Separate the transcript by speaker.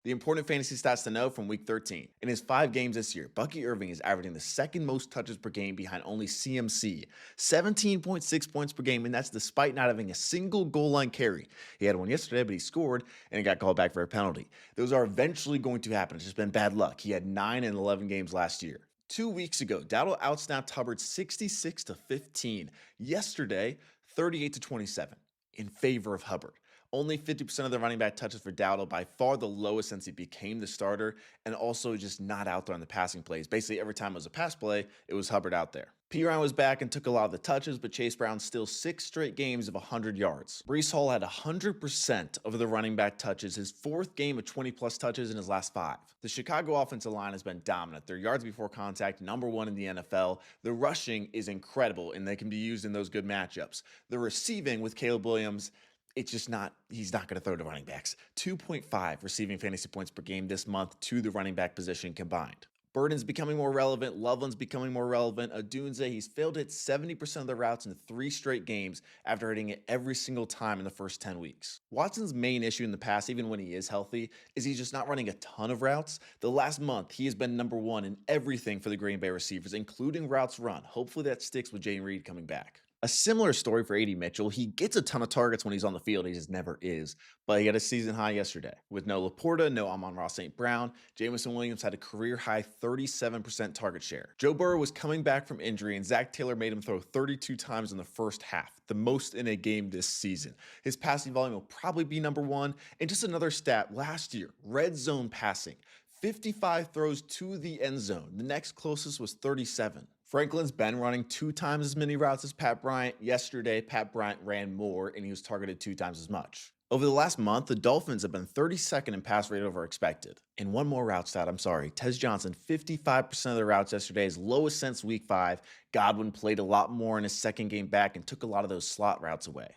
Speaker 1: The important fantasy stats to know from week 13. In his 5 games this year, Bucky Irving is averaging the second most touches per game behind only CMC, 17.6 points per game, and that's despite not having a single goal line carry. He had one yesterday, but he scored and got called back for a penalty. Those are eventually going to happen. It's just been bad luck. He had 9 in 11 games last year. 2 weeks ago, Dowdle outsnapped Hubbard 66-15. Yesterday, 38-27 in favor of Hubbard. Only 50% of the running back touches for Dowdle, by far the lowest since he became the starter, and also just not out there on the passing plays. Basically, every time it was a pass play, it was Hubbard out there. Ryan was back and took a lot of the touches, but Chase Brown still 6 straight games of 100 yards. Breece Hall had 100% of the running back touches, his 4th game of 20-plus touches in his last 5. The Chicago offensive line has been dominant. Their yards before contact, #1 in the NFL. The rushing is incredible, and they can be used in those good matchups. The receiving with Caleb Williams, it's just not, he's not going to throw to running backs. 2.5 receiving fantasy points per game this month to the running back position combined. Burden's becoming more relevant. Loveland's becoming more relevant. Odunze, he's failed to hit 70% of the routes in 3 straight games after hitting it every single time in the first 10 weeks. Watson's main issue in the past, even when he is healthy, is he's just not running a ton of routes. The last month, he has been #1 in everything for the Green Bay receivers, including routes run. Hopefully that sticks with Jay Reed coming back. A similar story for A.D. Mitchell. He gets a ton of targets when he's on the field. He just never is. But he had a season high yesterday. With no Laporta, no Amon-Ra St. Brown, Jamison Williams had a career-high 37% target share. Joe Burrow was coming back from injury, and Zach Taylor made him throw 32 times in the first half, the most in a game this season. His passing volume will probably be #1. And just another stat, last year, red zone passing, 55 throws to the end zone. The next closest was 37. Franklin's been running 2 times as many routes as Pat Bryant. Yesterday, Pat Bryant ran more, and he was targeted 2 times as much. Over the last month, the Dolphins have been 32nd in pass rate over expected. And one more route stat, Tez Johnson, 55% of the routes yesterday, his lowest since week 5. Godwin played a lot more in his second game back and took a lot of those slot routes away.